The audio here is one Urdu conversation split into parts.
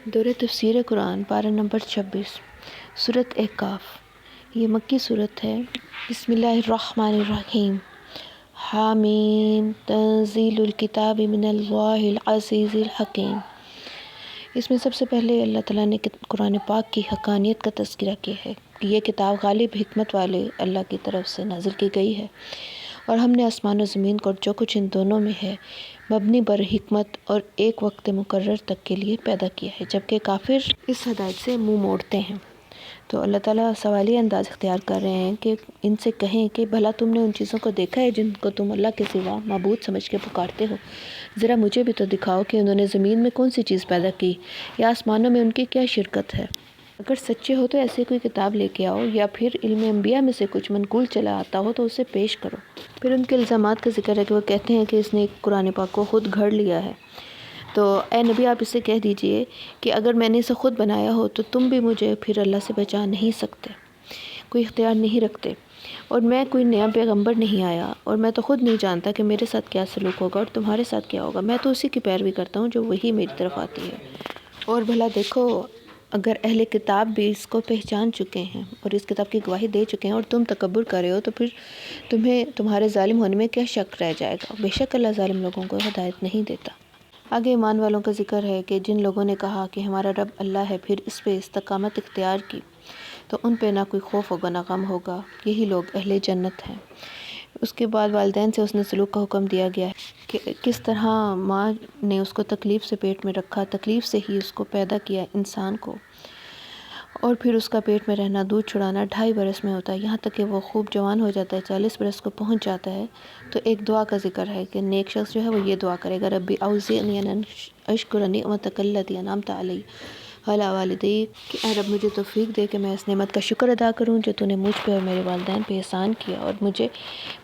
دور تفسیر قرآن پارہ نمبر 26 سورۃ احقاف۔ یہ مکی سورت ہے۔ بسم اللہ الرحمن الرحیم۔ حامیم تنزیل الکتاب من اللہ العزیز الحکیم۔ اس میں سب سے پہلے اللہ تعالیٰ نے قرآن پاک کی حقانیت کا تذکرہ کیا ہے کہ یہ کتاب غالب حکمت والے اللہ کی طرف سے نازل کی گئی ہے، اور ہم نے آسمان و زمین کو اور جو کچھ ان دونوں میں ہے مبنی بر حکمت اور ایک وقت مقرر تک کے لیے پیدا کیا ہے، جبکہ کافر اس ہدایت سے منہ موڑتے ہیں۔ تو اللہ تعالیٰ سوالی انداز اختیار کر رہے ہیں کہ ان سے کہیں کہ بھلا تم نے ان چیزوں کو دیکھا ہے جن کو تم اللہ کے سوا معبود سمجھ کے پکارتے ہو؟ ذرا مجھے بھی تو دکھاؤ کہ انہوں نے زمین میں کون سی چیز پیدا کی، یا آسمانوں میں ان کی کیا شرکت ہے۔ اگر سچے ہو تو ایسی کوئی کتاب لے کے آؤ، یا پھر علم انبیاء میں سے کچھ منقول چلا آتا ہو تو اسے پیش کرو۔ پھر ان کے الزامات کا ذکر ہے کہ وہ کہتے ہیں کہ اس نے قرآن پاک کو خود گھڑ لیا ہے۔ تو اے نبی، آپ اسے کہہ دیجئے کہ اگر میں نے اسے خود بنایا ہو تو تم بھی مجھے پھر اللہ سے بچا نہیں سکتے، کوئی اختیار نہیں رکھتے، اور میں کوئی نیا پیغمبر نہیں آیا، اور میں تو خود نہیں جانتا کہ میرے ساتھ کیا سلوک ہوگا اور تمہارے ساتھ کیا ہوگا۔ میں تو اسی کی پیروی کرتا ہوں جو وہی میری طرف آتی ہے۔ اور بھلا دیکھو، اگر اہل کتاب بھی اس کو پہچان چکے ہیں اور اس کتاب کی گواہی دے چکے ہیں اور تم تکبر کر رہے ہو، تو پھر تمہیں تمہارے ظالم ہونے میں کیا شک رہ جائے گا؟ بے شک اللہ ظالم لوگوں کو ہدایت نہیں دیتا۔ آگے ایمان والوں کا ذکر ہے کہ جن لوگوں نے کہا کہ ہمارا رب اللہ ہے، پھر اس پہ استقامت اختیار کی، تو ان پہ نہ کوئی خوف ہوگا نہ غم ہوگا، یہی لوگ اہل جنت ہیں۔ اس کے بعد والدین سے اس نے سلوک کا حکم دیا گیا ہے کہ کس طرح ماں نے اس کو تکلیف سے پیٹ میں رکھا، تکلیف سے ہی اس کو پیدا کیا انسان کو، اور پھر اس کا پیٹ میں رہنا، دودھ چھڑانا 2.5 برس میں ہوتا ہے، یہاں تک کہ وہ خوب جوان ہو جاتا ہے، 40 برس کو پہنچ جاتا ہے۔ تو ایک دعا کا ذکر ہے کہ نیک شخص جو ہے وہ یہ دعا کرے گا، ربی اوزعنی ان اشکر نعمتک التی انعمت علی وعلی والدی، کہ اے رب مجھے توفیق دے کہ میں اس نعمت کا شکر ادا کروں جو تو نے مجھ پہ اور میرے والدین پہ احسان کیا، اور مجھے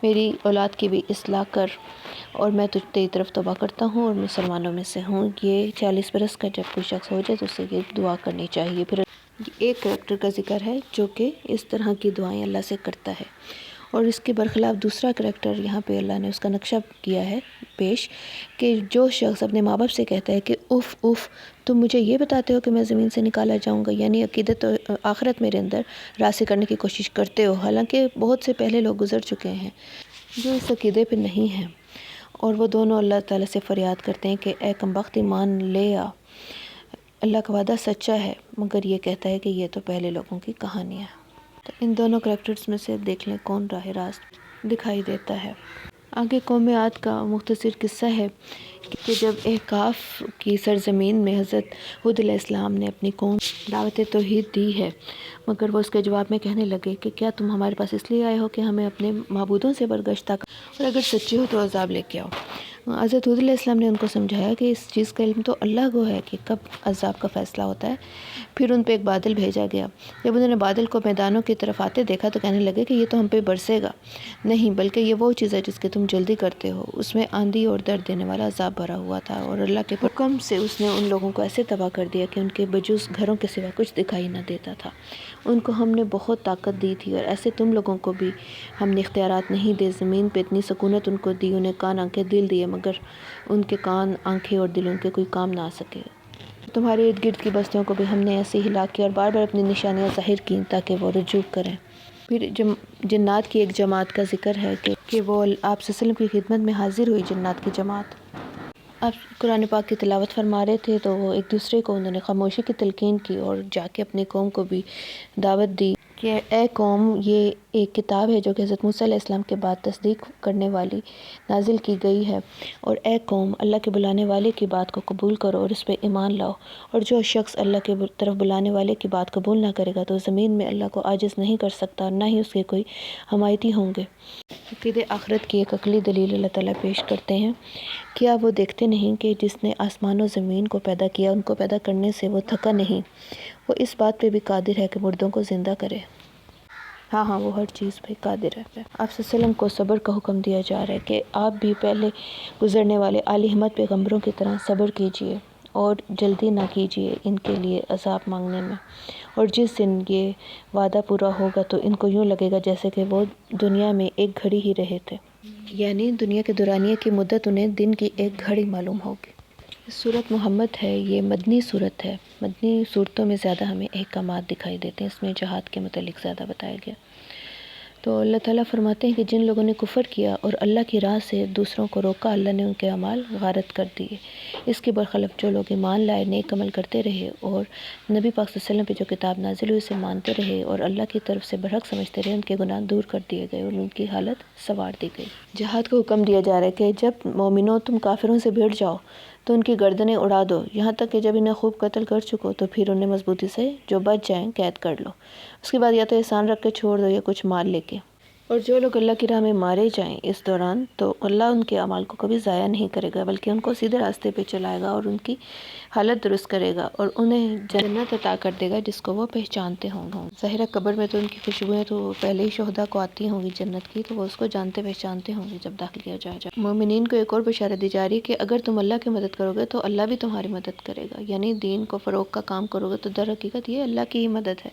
میری اولاد کی بھی اصلاح کر، اور میں تیری طرف توبہ کرتا ہوں اور مسلمانوں میں سے ہوں۔ یہ 40 برس کا جب کوئی شخص ہو جائے تو اسے یہ دعا کرنی چاہیے۔ پھر ایک کریکٹر کا ذکر ہے جو کہ اس طرح کی دعائیں اللہ سے کرتا ہے، اور اس کے برخلاف دوسرا کریکٹر یہاں پہ اللہ نے اس کا نقشہ کیا ہے پیش، کہ جو شخص اپنے ماں باپ سے کہتا ہے کہ اف اف، تم مجھے یہ بتاتے ہو کہ میں زمین سے نکالا جاؤں گا، یعنی عقیدت و آخرت میرے اندر راسخ کرنے کی کوشش کرتے ہو، حالانکہ بہت سے پہلے لوگ گزر چکے ہیں جو اس عقیدے پہ نہیں ہیں، اور وہ دونوں اللہ تعالیٰ سے فریاد کرتے ہیں کہ اے کمبخت ایمان لے آ، اللہ کا وعدہ سچا ہے، مگر یہ کہتا ہے کہ یہ تو پہلے لوگوں کی کہانیاں ہیں۔ تو ان دونوں کریکٹرز میں سے دیکھ لیں کون راہ راست دکھائی دیتا ہے۔ آگے قوم عاد کا مختصر قصہ ہے کہ جب احقاف کی سرزمین میں حضرت ہود علیہ السلام نے اپنی قوم دعوت توحید دی ہے، مگر وہ اس کے جواب میں کہنے لگے کہ کیا تم ہمارے پاس اس لیے آئے ہو کہ ہمیں اپنے معبودوں سے برگشتہ اور اگر سچے ہو تو عذاب لے کے آؤ۔ حضرت ہود علیہ السلام نے ان کو سمجھایا کہ اس چیز کا علم تو اللہ کو ہے کہ کب عذاب کا فیصلہ ہوتا ہے۔ پھر ان پہ ایک بادل بھیجا گیا۔ جب انہوں نے بادل کو میدانوں کی طرف آتے دیکھا تو کہنے لگے کہ یہ تو ہم پہ برسے گا، نہیں بلکہ یہ وہ چیز ہے جس کی تم جلدی کرتے ہو۔ اس میں آندھی اور درد دینے والا عذاب بھرا ہوا تھا، اور اللہ کے حکم سے اس نے ان لوگوں کو ایسے تباہ کر دیا کہ ان کے بجز گھروں کے سوا کچھ دکھائی نہ دیتا تھا۔ ان کو ہم نے بہت طاقت دی تھی، اور ایسے تم لوگوں کو بھی ہم نے اختیارات نہیں دے، زمین پہ اتنی سکونت ان کو دی، انہیں کان آنکھیں دل دیے، مگر ان کے کان آنکھیں اور دل ان کے کوئی کام نہ آ سکے۔ تمہارے ارد گرد کی بستیوں کو بھی ہم نے ایسے ہلاک کیا اور بار بار اپنی نشانیاں ظاہر کیں تاکہ وہ رجوع کریں۔ پھر جنات کی ایک جماعت کا ذکر ہے کہ وہ آپ صلی اللہ علیہ وسلم کی خدمت میں حاضر ہوئی جنات کی جماعت۔ آپ قرآن پاک کی تلاوت فرما رہے تھے تو وہ ایک دوسرے کو انہوں نے خاموشی کی تلقین کی، اور جا کے اپنی قوم کو بھی دعوت دی کہ اے قوم، یہ ایک کتاب ہے جو کہ حضرت موسیٰ علیہ السلام کے بعد تصدیق کرنے والی نازل کی گئی ہے، اور اے قوم، اللہ کے بلانے والے کی بات کو قبول کرو اور اس پہ ایمان لاؤ، اور جو شخص اللہ کے طرف بلانے والے کی بات قبول نہ کرے گا تو زمین میں اللہ کو عاجز نہیں کر سکتا، اور نہ ہی اس کے کوئی حمایتی ہوں گے۔ عقیدِ آخرت کی ایک عقلی دلیل اللہ تعالیٰ پیش کرتے ہیں، کیا وہ دیکھتے نہیں کہ جس نے آسمان و زمین کو پیدا کیا، ان کو پیدا کرنے سے وہ تھکا نہیں، وہ اس بات پہ بھی قادر ہے کہ مردوں کو زندہ کرے۔ ہاں وہ ہر چیز پہ قادر ہے۔ آپ صلی اللہ علیہ وسلم کو صبر کا حکم دیا جا رہا ہے کہ آپ بھی پہلے گزرنے والے عالی ہمت پیغمبروں کی طرح صبر کیجئے اور جلدی نہ کیجئے ان کے لیے عذاب مانگنے میں، اور جس دن یہ وعدہ پورا ہوگا تو ان کو یوں لگے گا جیسے کہ وہ دنیا میں ایک گھڑی ہی رہے تھے، یعنی دنیا کے دورانیے کی مدت انہیں دن کی ایک گھڑی معلوم ہوگی۔ سورت محمد ہے، یہ مدنی صورت ہے۔ مدنی صورتوں میں زیادہ ہمیں احکامات دکھائی دیتے ہیں، اس میں جہاد کے متعلق زیادہ بتایا گیا۔ تو اللہ تعالیٰ فرماتے ہیں کہ جن لوگوں نے کفر کیا اور اللہ کی راہ سے دوسروں کو روکا، اللہ نے ان کے اعمال غارت کر دیے۔ اس کے برخلاف جو لوگ ایمان لائے، نیک عمل کرتے رہے اور نبی پاک صلی اللہ علیہ وسلم پہ جو کتاب نازل ہوئی اسے مانتے رہے اور اللہ کی طرف سے برحق سمجھتے رہے، ان کے گناہ دور کر دیے گئے اور ان کی حالت سنوار دی گئی۔ جہاد کا حکم دیا جا رہا ہے کہ جب مومنوں تم کافروں سے بھیڑ جاؤ تو ان کی گردنیں اڑا دو، یہاں تک کہ جب انہیں خوب قتل کر چکو تو پھر انہیں مضبوطی سے جو بچ جائیں قید کر لو۔ اس کے بعد یا تو احسان رکھ کے چھوڑ دو یا کچھ مال لے کے۔ اور جو لوگ اللہ کی راہ میں مارے جائیں اس دوران تو اللہ ان کے اعمال کو کبھی ضائع نہیں کرے گا، بلکہ ان کو سیدھے راستے پہ چلائے گا اور ان کی حالت درست کرے گا اور انہیں جنت عطا کر دے گا جس کو وہ پہچانتے ہوں گے۔ ظاہرہ قبر میں تو ان کی خوشبوئیں تو پہلے ہی شہداء کو آتی ہوں گی جنت کی، تو وہ اس کو جانتے پہچانتے ہوں گے جب داخل کیا جائے۔ مومنین کو ایک اور بشارت دی جا رہی ہے کہ اگر تم اللہ کی مدد کرو گے تو اللہ بھی تمہاری مدد کرے گا، یعنی دین کو فروغ کا کام کرو گے تو در حقیقت یہ اللہ کی ہی مدد ہے،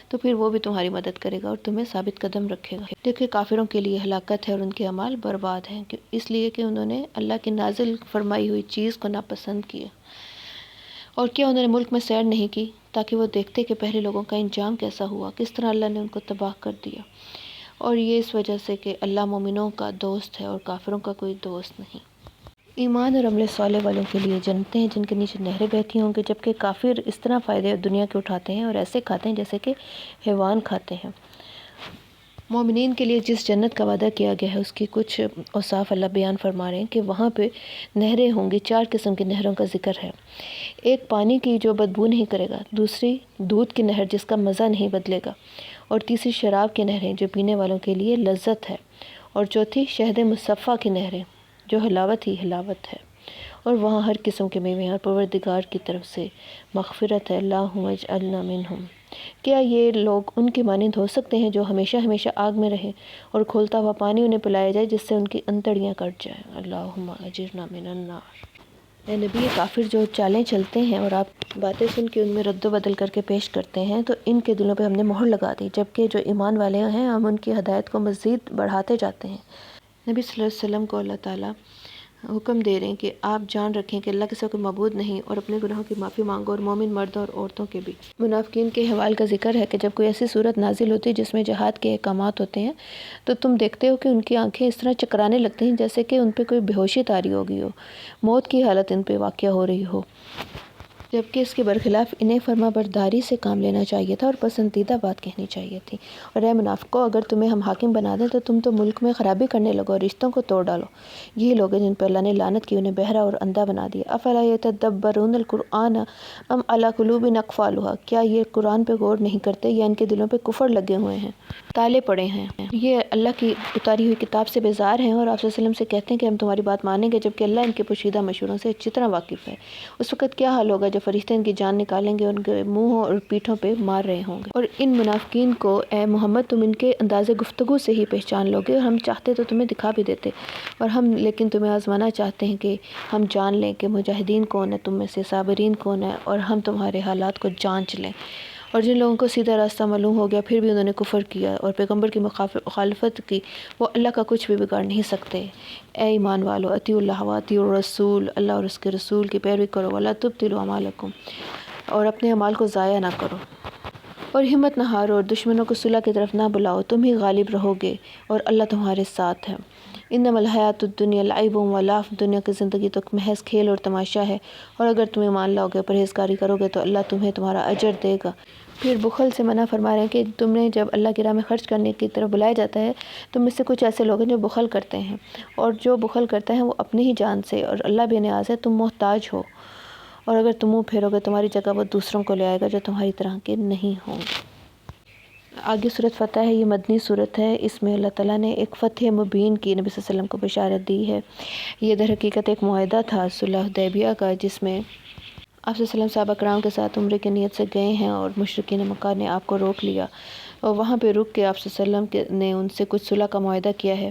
تو پھر وہ بھی تمہاری مدد کرے گا اور تمہیں ثابت قدم رکھے گا۔ دیکھیں کافروں کے لیے ہلاکت ہے اور ان کے اعمال برباد ہیں، اس لیے کہ انہوں نے اللہ کی نازل فرمائی ہوئی چیز کو ناپسند کیا۔ اور کیا انہوں نے ملک میں سیر نہیں کی تاکہ وہ دیکھتے کہ پہلے لوگوں کا انجام کیسا ہوا، کس طرح اللہ نے ان کو تباہ کر دیا۔ اور یہ اس وجہ سے کہ اللہ مومنوں کا دوست ہے اور کافروں کا کوئی دوست نہیں۔ ایمان اور عمل صالح والوں کے لیے جنتیں ہیں جن کے نیچے نہریں بہتی ہوں گی، جبکہ کافر اس طرح فائدے دنیا کے اٹھاتے ہیں اور ایسے کھاتے ہیں جیسے کہ حیوان کھاتے ہیں۔ مومنین کے لیے جس جنت کا وعدہ کیا گیا ہے اس کی کچھ اوصاف اللہ بیان فرما رہے ہیں کہ وہاں پہ نہریں ہوں گی، 4 قسم کی نہروں کا ذکر ہے۔ ایک پانی کی جو بدبو نہیں کرے گا، دوسری دودھ کی نہر جس کا مزہ نہیں بدلے گا، اور تیسری شراب کی نہریں جو پینے والوں کے لیے لذت ہے، اور چوتھی شہد مصفیٰ کی نہریں جو حلاوت ہی حلاوت ہے، اور وہاں ہر قسم کے میوے ہیں اور پروردگار کی طرف سے مغفرت ہے۔ اللہم اجعلنا منہم۔ کیا یہ لوگ ان کے مانند ہو سکتے ہیں جو ہمیشہ ہمیشہ آگ میں رہیں اور کھولتا ہوا پانی انہیں پلایا جائے جس سے ان کی انتڑیاں کٹ جائیں؟ اللہم اجرنا من النار۔ اے نبی، کافر جو چالیں چلتے ہیں اور آپ باتیں سن کے ان میں رد و بدل کر کے پیش کرتے ہیں تو ان کے دلوں پہ ہم نے مہر لگا دی، جبکہ جو ایمان والے ہیں ہم ان کی ہدایت کو مزید بڑھاتے جاتے ہیں۔ نبی صلی اللہ علیہ وسلم کو اللہ تعالیٰ حکم دے رہے ہیں کہ آپ جان رکھیں کہ اللہ کے سوا کوئی معبود نہیں، اور اپنے گناہوں کی معافی مانگو، اور مومن مردوں اور عورتوں کے بھی۔ منافقین کے حوال کا ذکر ہے کہ جب کوئی ایسی صورت نازل ہوتی ہے جس میں جہاد کے احکامات ہوتے ہیں تو تم دیکھتے ہو کہ ان کی آنکھیں اس طرح چکرانے لگتی ہیں جیسے کہ ان پہ کوئی بے ہوشی طاری ہو گئی ہو، موت کی حالت ان پہ واقع ہو رہی ہو، جبکہ اس کے برخلاف انہیں فرما برداری سے کام لینا چاہیے تھا اور پسندیدہ بات کہنی چاہیے تھی۔ اور اے منافقو، اگر تمہیں ہم حاکم بنا دیں تو تم تو ملک میں خرابی کرنے لگو اور رشتوں کو توڑ ڈالو۔ یہی لوگ ہیں جن پر اللہ نے لعنت کی، انہیں بہرا اور اندھا بنا دیا۔ افلا یتدبرون القرآن ام علی قلوب اقفالها۔ کیا یہ قرآن پہ غور نہیں کرتے یا ان کے دلوں پہ کفر لگے ہوئے ہیں، تالے پڑے ہیں؟ یہ اللہ کی اتاری ہوئی کتاب سے بیزار ہیں اور آپ صلی اللہ علیہ وسلم سے کہتے ہیں کہ ہم تمہاری بات مانیں گے، جبکہ اللہ ان کے پوشیدہ مشوروں سے اچھی طرح واقف ہے۔ اس وقت کیا حال ہوگا جب فرشتے ان کی جان نکالیں گے اور ان کے منہوں اور پیٹھوں پہ مار رہے ہوں گے۔ اور ان منافقین کو اے محمد تم ان کے انداز گفتگو سے ہی پہچان لو گے، اور ہم چاہتے تو تمہیں دکھا بھی دیتے، اور ہم لیکن تمہیں آزمانا چاہتے ہیں کہ ہم جان لیں کہ مجاہدین کون ہے، تم میں سے صابرین کون ہے، اور ہم تمہارے حالات کو جانچ لیں۔ اور جن لوگوں کو سیدھا راستہ معلوم ہو گیا پھر بھی انہوں نے کفر کیا اور پیغمبر کی مخالفت کی، وہ اللہ کا کچھ بھی بگاڑ نہیں سکتے۔ اے ایمان والو، اطیعوا اللہ و اطیعوا الرسول، اللہ اور اس کے رسول کی پیروی کرو، ولا تبطلوا اعمالکم، اور اپنے اعمال کو ضائع نہ کرو، اور ہمت نہ ہارو اور دشمنوں کو صلح کی طرف نہ بلاؤ، تم ہی غالب رہو گے اور اللہ تمہارے ساتھ ہے۔ انما الحیات الدنیا لعب و لہو، دنیا کی زندگی تو محض کھیل اور تماشا ہے، اور اگر تم ایمان لاؤ گے، پرہیزگاری کرو گے تو اللہ تمہیں تمہارا اجر دے گا۔ پھر بخل سے منع فرما رہے ہیں کہ تم نے جب اللہ کی راہ میں خرچ کرنے کی طرف بلایا جاتا ہے تو مجھ سے کچھ ایسے لوگ ہیں جو بخل کرتے ہیں، اور جو بخل کرتا ہے وہ اپنی ہی جان سے، اور اللہ بے نیاز ہے، تم محتاج ہو، اور اگر تم منہ پھیرو گے تمہاری جگہ وہ دوسروں کو لے آئے گا جو تمہاری طرح کے نہیں ہوں گے۔ آگے سورۃ فتح ہے، یہ مدنی سورت ہے، اس میں اللہ تعالیٰ نے ایک فتح مبین کی نبی صلی اللہ علیہ وسلم کو بشارت دی ہے۔ یہ در حقیقت ایک معاہدہ تھا صلح حدیبیہ کا، جس میں آپ صلی اللہ علیہ وسلم صحابہ کرام کے ساتھ عمرے کی نیت سے گئے ہیں اور مشرکین مکہ نے آپ کو روک لیا، اور وہاں پہ رک کے آپ صلی اللہ علیہ وسلم نے ان سے کچھ صلح کا معاہدہ کیا ہے۔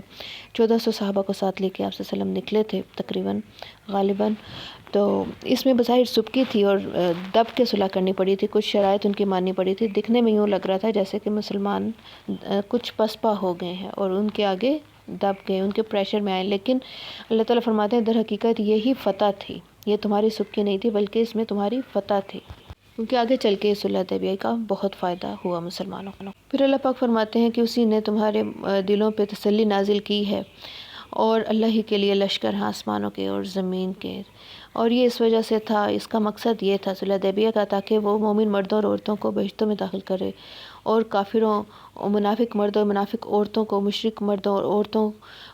1400 صحابہ کو ساتھ لے کے آپ صلی اللہ علیہ وسلم نکلے تھے تقریباً غالباً، تو اس میں بظاہر سبکی تھی اور دب کے صلح کرنی پڑی تھی، کچھ شرائط ان کی ماننی پڑی تھی۔ دکھنے میں یوں لگ رہا تھا جیسے کہ مسلمان کچھ پسپا ہو گئے ہیں اور ان کے آگے دب گئے، ان کے پریشر میں آئے، لیکن اللہ تعالیٰ فرماتے ہیں در حقیقت یہی فتح تھی۔ یہ تمہاری سکھ کی نہیں تھی بلکہ اس میں تمہاری فتح تھی، کیونکہ آگے چل کے صلح حدیبیہ کا بہت فائدہ ہوا مسلمانوں کو۔ پھر اللہ پاک فرماتے ہیں کہ اسی نے تمہارے دلوں پہ تسلی نازل کی ہے، اور اللہ ہی کے لیے لشکر ہیں آسمانوں کے اور زمین کے، اور یہ اس وجہ سے تھا، اس کا مقصد یہ تھا صلح حدیبیہ کا، تاکہ وہ مومن مردوں اور عورتوں کو بہشتوں میں داخل کرے، اور کافروں اور منافق مردوں اور منافق عورتوں کو، مشرک مردوں اور عورتوں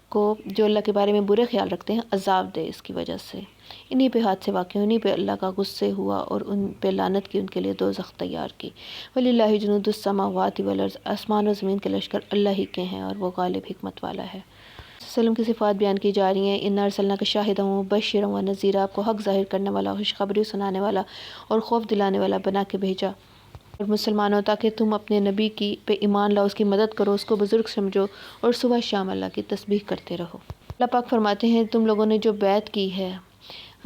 کو جو اللہ کے بارے میں برے خیال رکھتے ہیں عذاب دے اس کی وجہ سے۔ انہی پہ حادثے واقع، انہی پہ اللہ کا غصے ہوا اور ان پہ لعنت کی، ان کے لیے دوزخ تیار کی۔ وَلِلَّهِ جُنُودُ السَّمَاوَاتِ وَالْأَرْضِ، آسمان و زمین کے لشکر اللہ ہی کے ہیں، اور وہ غالب حکمت والا ہے۔ وسلم کی صفات بیان کی جا رہی ہیں، اِنَّا أَرْسَلْنَاكَ شَاهِدًا وَمُبَشِّرًا وَنَذِيرًا، آپ کو حق ظاہر کرنے والا، خوشخبری سنانے والا اور خوف دلانے والا بنا کے بھیجا، اور مسلمانوں تاکہ تم اپنے نبی کی پہ ایمان لاؤ، اس کی مدد کرو، اس کو بزرگ سمجھو، اور صبح شام اللہ کی تسبیح کرتے رہو۔ اللہ پاک فرماتے ہیں تم لوگوں نے جو بیعت کی ہے،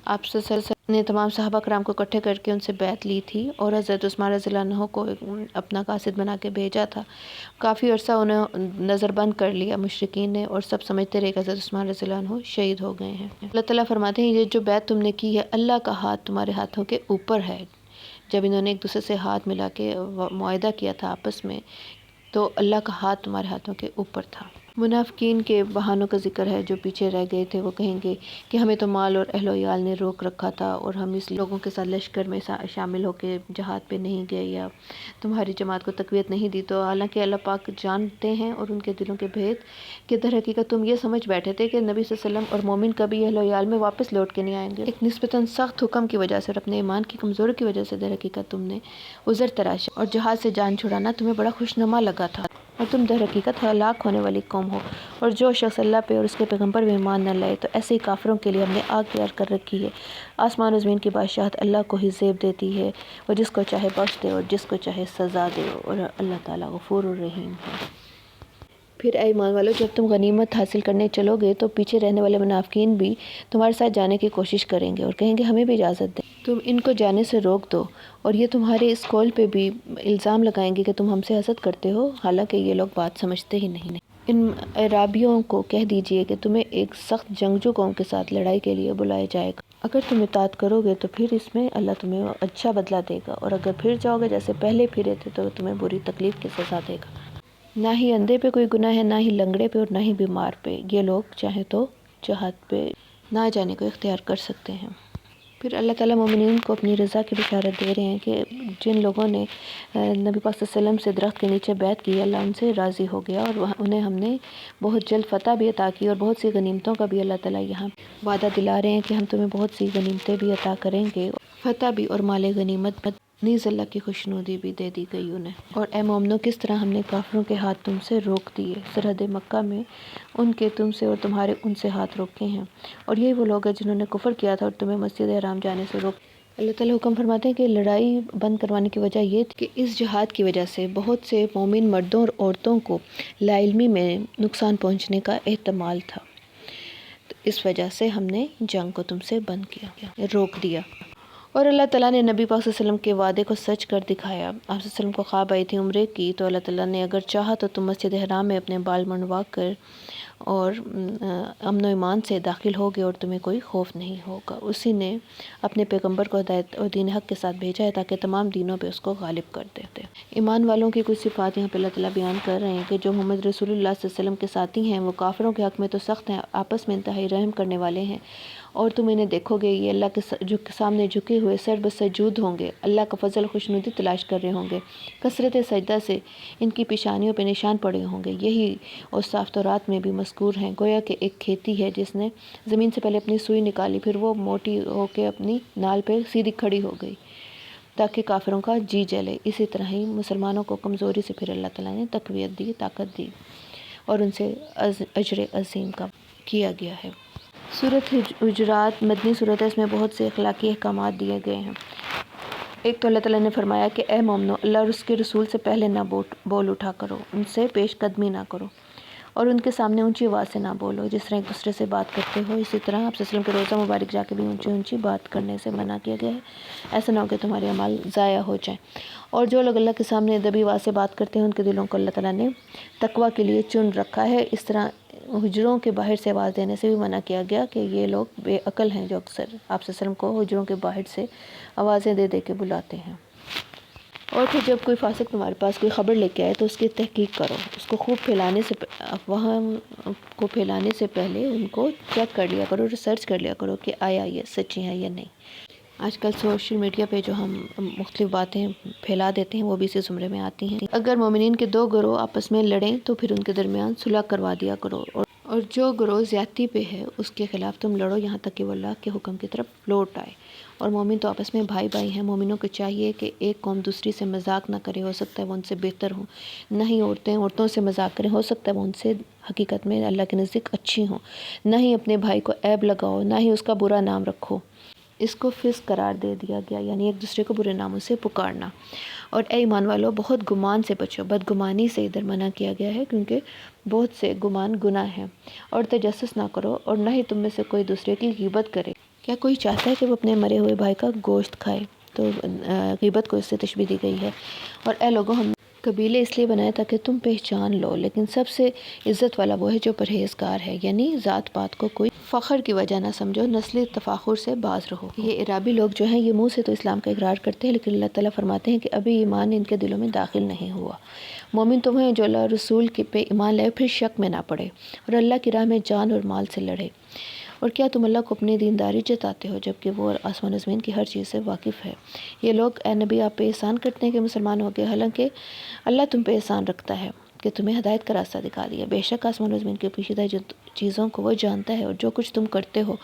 آپ صلی اللہ علیہ وسلم نے تمام صحابہ کرام کو اکٹھے کر کے ان سے بیعت لی تھی، اور حضرت عثمان رضی اللہ عنہ کو اپنا قاصد بنا کے بھیجا تھا۔ کافی عرصہ انہیں نظر بند کر لیا مشرکین نے، اور سب سمجھتے رہے کہ حضرت عثمان رضی اللہ عنہ شہید ہو گئے ہیں۔ اللہ تعالیٰ فرماتے ہیں یہ جو بیعت تم نے کی ہے، اللہ کا ہاتھ تمہارے ہاتھوں کے اوپر ہے۔ جب انہوں نے ایک دوسرے سے ہاتھ ملا کے معاہدہ کیا تھا آپس میں، تو اللہ کا ہاتھ تمہارے ہاتھوں کے اوپر تھا۔ منافقین کے بہانوں کا ذکر ہے، جو پیچھے رہ گئے تھے، وہ کہیں گے کہ ہمیں تو مال اور اہل و عیال نے روک رکھا تھا، اور ہم اس لوگوں کے ساتھ لشکر میں شامل ہو کے جہاد پہ نہیں گئے، یا تمہاری جماعت کو تقویت نہیں دی۔ تو حالانکہ اللہ پاک جانتے ہیں اور ان کے دلوں کے بھید، کہ در حقیقت تم یہ سمجھ بیٹھے تھے کہ نبی صلی اللہ علیہ وسلم اور مومن کبھی اہل و عیال میں واپس لوٹ کے نہیں آئیں گے۔ ایک نسبتاً سخت حکم کی وجہ سے اور اپنے ایمان کی کمزوری کی وجہ سے در حقیقت تم نے عذر تراشا، اور جہاد سے جان چھڑانا تمہیں بڑا خوشنما لگا تھا، اور تم در حقیقت ہلاک ہونے والی قوم ہو۔ اور جو شخص اللہ پہ اور اس کے پیغمبر میں ایمان نہ لائے، تو ایسے ہی کافروں کے لیے ہم نے آگ تیار کر رکھی ہے۔ آسمان و زمین کی بادشاہت اللہ کو ہی زیب دیتی ہے، وہ جس کو چاہے بخش دے اور جس کو چاہے سزا دے، اور اللہ تعالیٰ غفور الرحیم ہے۔ پھر اے ایمان والو، جب تم غنیمت حاصل کرنے چلو گے تو پیچھے رہنے والے منافقین بھی تمہارے ساتھ جانے کی کوشش کریں گے، اور کہیں گے ہمیں بھی اجازت دیں، تم ان کو جانے سے روک دو، اور یہ تمہارے اس قول پہ بھی الزام لگائیں گے کہ تم ہم سے حسد کرتے ہو، حالانکہ یہ لوگ بات سمجھتے ہی نہیں۔ ان اعرابیوں کو کہہ دیجئے کہ تمہیں ایک سخت جنگجو قوم کے ساتھ لڑائی کے لیے بلایا جائے گا، اگر تم اطاعت کرو گے تو پھر اس میں اللہ تمہیں اچھا بدلہ دے گا، اور اگر پھر جاؤ گے جیسے پہلے پھرے تھے تو تمہیں بری تکلیف کی سزا دے گا۔ نہ ہی اندھے پہ کوئی گناہ ہے، نہ ہی لنگڑے پہ، اور نہ ہی بیمار پہ، یہ لوگ چاہیں تو جہاد پہ نہ جانے کو اختیار کر سکتے ہیں۔ پھر اللہ تعالیٰ مومنین کو اپنی رضا کی بشارت دے رہے ہیں کہ جن لوگوں نے نبی پاک صلی اللہ علیہ وسلم سے درخت کے نیچے بیعت کی، اللہ ان سے راضی ہو گیا، اور انہیں ہم نے بہت جلد فتح بھی عطا کی، اور بہت سی غنیمتوں کا بھی اللہ تعالیٰ یہاں وعدہ دلا رہے ہیں کہ ہم تمہیں بہت سی غنیمتیں بھی عطا کریں گے، فتح بھی اور مال غنیمت نیز اللہ کی خوشنودی بھی دے دی گئی انہیں۔ اور اے مومنو، کس طرح ہم نے کافروں کے ہاتھ تم سے روک دیے، سرحد مکہ میں ان کے تم سے اور تمہارے ان سے ہاتھ روکے ہیں، اور یہی وہ لوگ ہیں جنہوں نے کفر کیا تھا اور تمہیں مسجد حرام جانے سے روک۔ اللہ تعالیٰ حکم فرماتے ہیں کہ لڑائی بند کروانے کی وجہ یہ تھی کہ اس جہاد کی وجہ سے بہت سے مومن مردوں اور عورتوں کو لا علمی میں نقصان پہنچنے کا احتمال تھا، تو اس وجہ سے ہم نے جنگ کو تم سے بند کیا، روک دیا۔ اور اللہ تعالیٰ نے نبی پاک صلی اللہ علیہ وسلم کے وعدے کو سچ کر دکھایا۔ آپ صلی اللہ علیہ وسلم کو خواب آئی تھی عمرے کی، تو اللہ تعالیٰ نے اگر چاہا تو تم مسجد حرام میں اپنے بال منڈوا کر اور امن و ایمان سے داخل ہوگے، اور تمہیں کوئی خوف نہیں ہوگا۔ اسی نے اپنے پیغمبر کو ہدایت اور دین حق کے ساتھ بھیجا ہے تاکہ تمام دینوں پہ اس کو غالب کر دے۔ ایمان والوں کی کچھ صفات یہاں پہ اللہ تعالیٰ بیان کر رہے ہیں کہ جو محمد رسول اللہ صلی اللہ علیہ وسلم کے ساتھی ہیں، وہ کافروں کے حق میں تو سخت ہیں، آپس میں انتہائی رحم کرنے والے ہیں، اور تم انہیں دیکھو گے یہ اللہ کے سامنے جھکے ہوئے سر بسجود ہوں گے، اللہ کا فضل خوشنودی تلاش کر رہے ہوں گے، کثرت سجدہ سے ان کی پیشانیوں پہ نشان پڑے ہوں گے۔ یہی اوصاف تورات میں بھی مذکور ہیں، گویا کہ ایک کھیتی ہے جس نے زمین سے پہلے اپنی سوئی نکالی، پھر وہ موٹی ہو کے اپنی نال پہ سیدھی کھڑی ہو گئی تاکہ کافروں کا جی جلے۔ اسی طرح ہی مسلمانوں کو کمزوری سے پھر اللہ تعالیٰ نے تقویت دی، طاقت دی، اور ان سے اجر عظیم کا کیا گیا ہے۔ سورۃ حجرات مدنی سورت ہے، اس میں بہت سے اخلاقی احکامات دیے گئے ہیں۔ ایک تو اللہ تعالیٰ نے فرمایا کہ اے مومنو، اللہ اور اس کے رسول سے پہلے نہ بول اٹھا کرو، ان سے پیش قدمی نہ کرو، اور ان کے سامنے اونچی آواز سے نہ بولو، جس طرح ایک دوسرے سے بات کرتے ہو، اسی طرح آپ صلی اللہ علیہ وسلم کے روضہ مبارک جا کے بھی اونچی اونچی بات کرنے سے منع کیا گیا ہے، ایسا نہ ہو کہ تمہارے اعمال ضائع ہو جائیں۔ اور جو لوگ اللہ کے سامنے ادبی آواز سے بات کرتے ہیں، ان کے دلوں کو اللہ تعالیٰ نے تقویٰ کے لیے چن رکھا ہے، اس طرح حجروں کے باہر سے آواز دینے سے بھی منع کیا گیا کہ یہ لوگ بے عقل ہیں جو اکثر آپ صلی اللہ علیہ وسلم کو حجروں کے باہر سے آوازیں دے دے کے بلاتے ہیں۔ اور پھر جب کوئی فاسق تمہارے پاس کوئی خبر لے کے آئے تو اس کی تحقیق کرو، اس کو خوب افواہ کو پھیلانے سے پہلے ان کو چیک کر لیا کرو، ریسرچ کر لیا کرو کہ آیا یہ سچی ہے یا نہیں۔ آج کل سوشل میڈیا پہ جو ہم مختلف باتیں پھیلا دیتے ہیں وہ بھی اسی زمرے میں آتی ہیں۔ اگر مومنین کے دو گروہ آپس میں لڑیں تو پھر ان کے درمیان صلح کروا دیا کرو، اور جو گروہ زیادتی پہ ہے اس کے خلاف تم لڑو یہاں تک کہ وہ اللہ کے حکم کی طرف لوٹ آئے۔ اور مومن تو آپس میں بھائی بھائی ہیں، مومنوں کو چاہیے کہ ایک قوم دوسری سے مذاق نہ کرے، ہو سکتا ہے وہ ان سے بہتر ہوں، نہ ہی عورتوں سے مذاق کریں، ہو سکتا ہے وہ ان سے حقیقت میں اللہ کے نزدیک اچھی ہوں، نہ ہی اپنے بھائی کو عیب لگاؤ، نہ ہی اس کا برا نام رکھو۔ اس کو فسق قرار دے دیا گیا، یعنی ایک دوسرے کو برے ناموں سے پکارنا۔ اور اے ایمان والو، بہت گمان سے بچو، بدگمانی سے ادھر منع کیا گیا ہے کیونکہ بہت سے گمان گناہ ہیں۔ اور تجسس نہ کرو، اور نہ ہی تم میں سے کوئی دوسرے کی غیبت کرے۔ کیا کوئی چاہتا ہے کہ وہ اپنے مرے ہوئے بھائی کا گوشت کھائے؟ تو غیبت کو اس سے تشبیہ دی گئی ہے۔ اور اے لوگوں، ہم قبیلے اس لیے بنائے تاکہ تم پہچان لو، لیکن سب سے عزت والا وہ ہے جو پرہیزگار ہے، یعنی ذات پات کو کوئی فخر کی وجہ نہ سمجھو، نسلی تفاخر سے باز رہو۔ یہ عرابی لوگ جو ہیں یہ منہ سے تو اسلام کا اقرار کرتے ہیں، لیکن اللہ تعالیٰ فرماتے ہیں کہ ابھی ایمان ان کے دلوں میں داخل نہیں ہوا۔ مومن تو وہ ہیں جو اللہ رسول پہ ایمان لائے پھر شک میں نہ پڑے اور اللہ کی راہ میں جان اور مال سے لڑے۔ اور کیا تم اللہ کو اپنی دینداری جتاتے ہو جبکہ وہ آسمان و زمین کی ہر چیز سے واقف ہے؟ یہ لوگ اے نبی آپ پہ احسان کرتے ہیں کہ مسلمان ہو گئے، حالانکہ اللہ تم پہ احسان رکھتا ہے کہ تمہیں ہدایت کا راستہ دکھا دیا۔ بے شک آسمان و زمین کی پوشیدہ چیزوں کو وہ جانتا ہے، اور جو کچھ تم کرتے ہو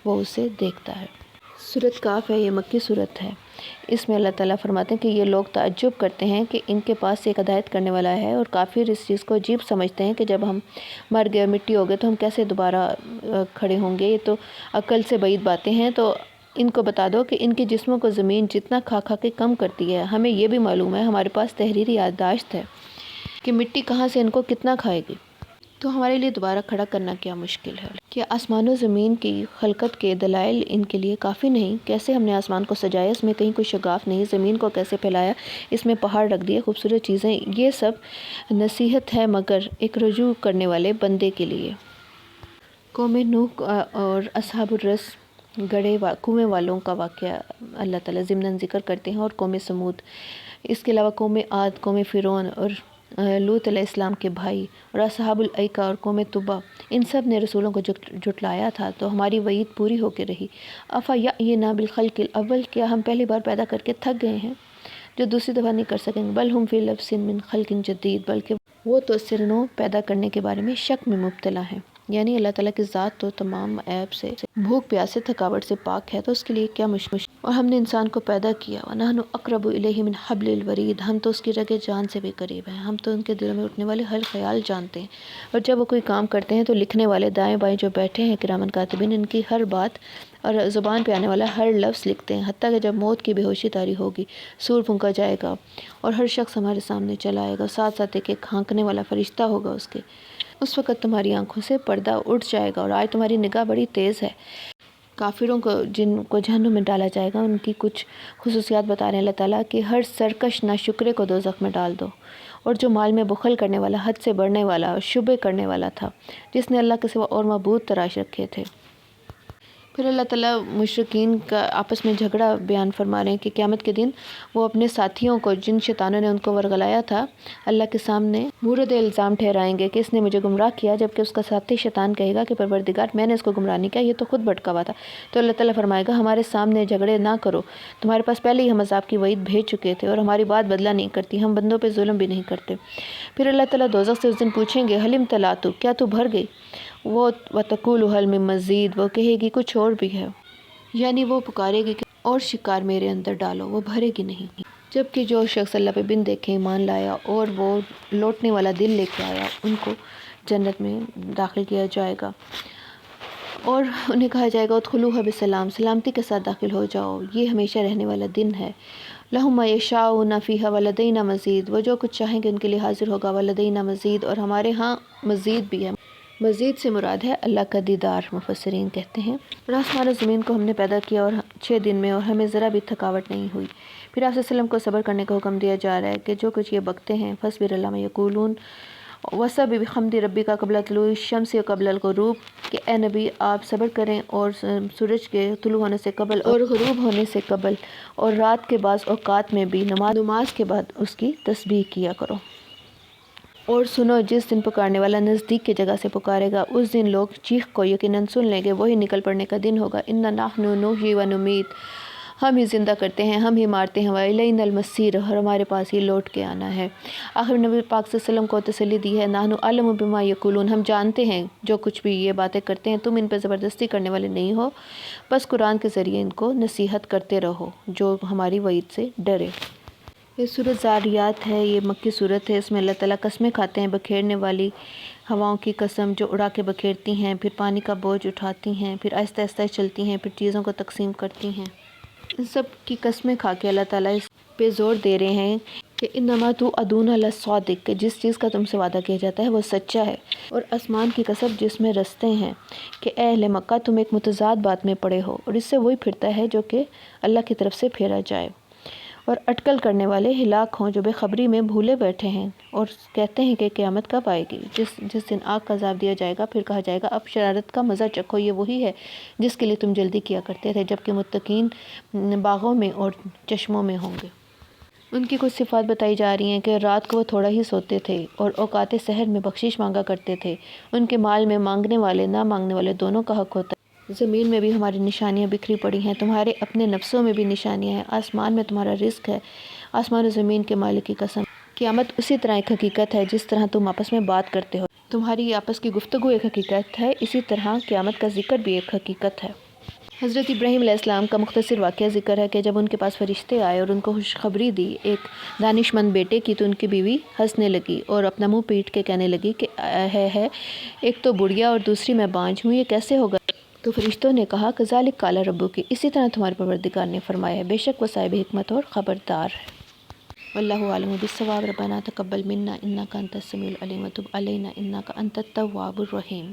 وہ اسے دیکھتا ہے۔ سورۃ کاف ہے، یہ مکی سورت ہے۔ اس میں اللہ تعالیٰ فرماتے ہیں کہ یہ لوگ تعجب کرتے ہیں کہ ان کے پاس ایک ہدایت کرنے والا ہے، اور کافر اس چیز کو عجیب سمجھتے ہیں کہ جب ہم مر گئے اور مٹی ہو گئے تو ہم کیسے دوبارہ کھڑے ہوں گے، یہ تو عقل سے بعید باتیں ہیں۔ تو ان کو بتا دو کہ ان کے جسموں کو زمین جتنا کھا کھا کے کم کرتی ہے، ہمیں یہ بھی معلوم ہے، ہمارے پاس تحریری یادداشت ہے کہ مٹی کہاں سے ان کو کتنا کھائے گی، تو ہمارے لیے دوبارہ کھڑا کرنا کیا مشکل ہے۔ کیا آسمان و زمین کی خلقت کے دلائل ان کے لیے کافی نہیں؟ کیسے ہم نے آسمان کو سجایا، اس میں کہیں کوئی شگاف نہیں، زمین کو کیسے پھیلایا، اس میں پہاڑ رکھ دیے، خوبصورت چیزیں، یہ سب نصیحت ہے مگر ایک رجوع کرنے والے بندے کے لیے۔ قوم نوح اور اصحاب الرس کنویں والوں کا واقعہ اللہ تعالیٰ ضمناً ذکر کرتے ہیں، اور قوم سمود، اس کے علاوہ قوم عاد، قوم فرعون اور لوط علیہ السلام کے بھائی، اور اصحاب الایکہ اور قوم تبع، ان سب نے رسولوں کو جھٹلایا تھا، تو ہماری وعید پوری ہو کے رہی۔ افیأینا بالخلق الاول، کیا ہم پہلی بار پیدا کر کے تھک گئے ہیں جو دوسری دفعہ نہیں کر سکیں گے؟ بل ہم فی لبس من خلق جدید، بلکہ وہ تو سر نو پیدا کرنے کے بارے میں شک میں مبتلا ہیں۔ یعنی اللہ تعالیٰ کی ذات تو تمام عیب سے، بھوک پیاس سے، تھکاوٹ سے پاک ہے، تو اس کے لیے کیا مشکل۔ اور ہم نے انسان کو پیدا کیا، وَنَحْنُ أَقْرَبُ إِلَيْهِ مِنْ حَبْلِ الْوَرِيدِ، ہم تو اس کی رگِ جان سے بھی قریب ہیں، ہم تو ان کے دلوں میں اٹھنے والے ہر خیال جانتے ہیں۔ اور جب وہ کوئی کام کرتے ہیں تو لکھنے والے دائیں بائیں جو بیٹھے ہیں کرامن کاتبین، ان کی ہر بات اور زبان پہ آنے والا ہر لفظ لکھتے ہیں، حتیٰ کہ جب موت کی بے ہوشی طاری ہوگی، سور پھونکا جائے گا اور ہر شخص ہمارے سامنے چلا آئے گا، ساتھ ساتھ ایک ہانکنے والا فرشتہ ہوگا اس کے، اس وقت تمہاری آنکھوں سے پردہ اٹھ جائے گا، اور آج تمہاری نگاہ بڑی تیز ہے۔ کافروں کو جن کو جہنم میں ڈالا جائے گا، ان کی کچھ خصوصیات بتا رہے ہیں اللہ تعالیٰ کہ ہر سرکش ناشکرے کو دوزخ میں ڈال دو، اور جو مال میں بخل کرنے والا، حد سے بڑھنے والا اور شبے کرنے والا تھا، جس نے اللہ کے سوا اور معبود تراش رکھے تھے۔ پھر اللہ تعالیٰ مشرکین کا آپس میں جھگڑا بیان فرما رہے ہیں کہ قیامت کے دن وہ اپنے ساتھیوں کو، جن شیطانوں نے ان کو ورغلایا تھا، اللہ کے سامنے مورد الزام ٹھہرائیں گے کہ اس نے مجھے گمراہ کیا، جبکہ اس کا ساتھی شیطان کہے گا کہ پروردگار میں نے اس کو گمراہ نہیں کیا، یہ تو خود بھٹکا ہوا تھا۔ تو اللہ تعالیٰ فرمائے گا ہمارے سامنے جھگڑے نہ کرو، تمہارے پاس پہلے ہی ہم عذاب کی وعید بھیج چکے تھے، اور ہماری بات بدلہ نہیں کرتی، ہم بندوں پہ ظلم بھی نہیں کرتے۔ پھر اللہ تعالیٰ دوزخ سے اس دن پوچھیں گے حل امتلأت، کیا تو بھر گئی؟ وہ وتقول حل من مزید، وہ کہے گی کچھ اور بھی ہے، یعنی وہ پکارے گی کہ اور شکار میرے اندر ڈالو، وہ بھرے گی نہیں۔ جبکہ جو شخص اللہ پہ بن دیکھے ایمان لایا اور وہ لوٹنے والا دل لے کے آیا، ان کو جنت میں داخل کیا جائے گا، اور انہیں کہا جائے گا ادخلوها بسلام، سلامتی کے ساتھ داخل ہو جاؤ، یہ ہمیشہ رہنے والا دن ہے۔ لہم ما یشاؤون فیہا ولدینا مزید، وہ جو کچھ چاہیں گے ان کے لیے حاضر ہوگا، ولدینا مزید، اور ہمارے ہاں مزید بھی ہے۔ مزید سے مراد ہے اللہ کا دیدار، مفسرین کہتے ہیں۔ اور آسمان و زمین کو ہم نے پیدا کیا اور 6 دن میں، اور ہمیں ذرا بھی تھکاوٹ نہیں ہوئی۔ پھر آپ صلی اللہ علیہ وسلم کو صبر کرنے کا حکم دیا جا رہا ہے کہ جو کچھ یہ بکتے ہیں، فاصبر علی ما یقولون، وَسَبِّحْ بِحَمْدِ رَبِّكَ قبل طلوع الشمس و قبل الغروب، کہ اے نبی آپ صبر کریں اور سورج کے طلوع ہونے سے قبل اور غروب ہونے سے قبل، اور رات کے بعض اوقات میں بھی نماز کے بعد اس کی تسبیح کیا کرو۔ اور سنو، جس دن پکارنے والا نزدیک کی جگہ سے پکارے گا اس دن لوگ چیخ کو یقیناً سن لیں گے، وہی نکل پڑنے کا دن ہوگا۔ اِنَّا نَحْنُ نُحْیِی وَنُمِیتُ، ہم ہی زندہ کرتے ہیں ہم ہی مارتے ہیں، وَإِلَیْنَا الْمَصِیرُ، اور ہمارے پاس ہی لوٹ کے آنا ہے۔ آخر نبی پاک صلی اللہ علیہ وسلم کو تسلی دی ہے، نَحْنُ أَعْلَمُ بِمَا یقولون، ہم جانتے ہیں جو کچھ بھی یہ باتیں کرتے ہیں، تم ان پہ زبردستی کرنے والے نہیں ہو، بس قرآن کے ذریعے ان کو نصیحت کرتے رہو جو ہماری وعید سے ڈرے۔ یہ سورۃ ذاریات ہے، یہ مکی صورت ہے۔ اس میں اللہ تعالیٰ قسمیں کھاتے ہیں، بکھیرنے والی ہواؤں کی قسم جو اڑا کے بکھیرتی ہیں، پھر پانی کا بوجھ اٹھاتی ہیں، پھر آہستہ آہستہ چلتی ہیں، پھر چیزوں کو تقسیم کرتی ہیں۔ ان سب کی قسمیں کھا کے اللہ تعالیٰ اس پہ زور دے رہے ہیں کہ انما توعدون لصادق، کہ جس چیز کا تم سے وعدہ کیا جاتا ہے وہ سچا ہے۔ اور آسمان کی قسم جس میں رستے ہیں، کہ اے اہل مکہ تم ایک متضاد بات میں پڑے ہو، اور اس سے وہی پھرتا ہے جو کہ اللہ کی طرف سے پھیرا جائے۔ اور اٹکل کرنے والے ہلاک ہوں جو بے خبری میں بھولے بیٹھے ہیں اور کہتے ہیں کہ قیامت کب آئے گی، جس دن آگ کا عذاب دیا جائے گا، پھر کہا جائے گا اب شرارت کا مزہ چکھو، یہ وہی ہے جس کے لیے تم جلدی کیا کرتے تھے، جبکہ متقین باغوں میں اور چشموں میں ہوں گے۔ ان کی کچھ صفات بتائی جا رہی ہیں کہ رات کو وہ تھوڑا ہی سوتے تھے اور اوقات سحر میں بخشش مانگا کرتے تھے۔ ان کے مال میں مانگنے والے نہ مانگنے والے دونوں کا حق ہوتا ہے۔ زمین میں بھی ہماری نشانیاں بکھری پڑی ہیں، تمہارے اپنے نفسوں میں بھی نشانیاں ہیں، آسمان میں تمہارا رزق ہے، آسمان و زمین کے مالک کی قسم۔ قیامت اسی طرح ایک حقیقت ہے جس طرح تم آپس میں بات کرتے ہو، تمہاری آپس کی گفتگو ایک حقیقت ہے، اسی طرح قیامت کا ذکر بھی ایک حقیقت ہے۔ حضرت ابراہیم علیہ السلام کا مختصر واقعہ ذکر ہے کہ جب ان کے پاس فرشتے آئے اور ان کو خوشخبری دی ایک دانش مند بیٹے کی، تو ان کی بیوی ہنسنے لگی اور اپنا منہ پیٹ کے کہنے لگی کہ ہے ایک تو بڑھیا اور دوسری میں بانجھ ہوں، یہ کیسے ہوگا؟ تو فرشتوں نے کہا کذالک قال ربک، اسی طرح تمہارے پروردگار نے فرمایا ہے، بے شک وہ صاحب حکمت اور خبردار ہے۔ واللہ اعلم بالصواب۔ ربنا تقبل منا انک انت السمیع العلیم وتب علینا انک انت التواب الرحیم۔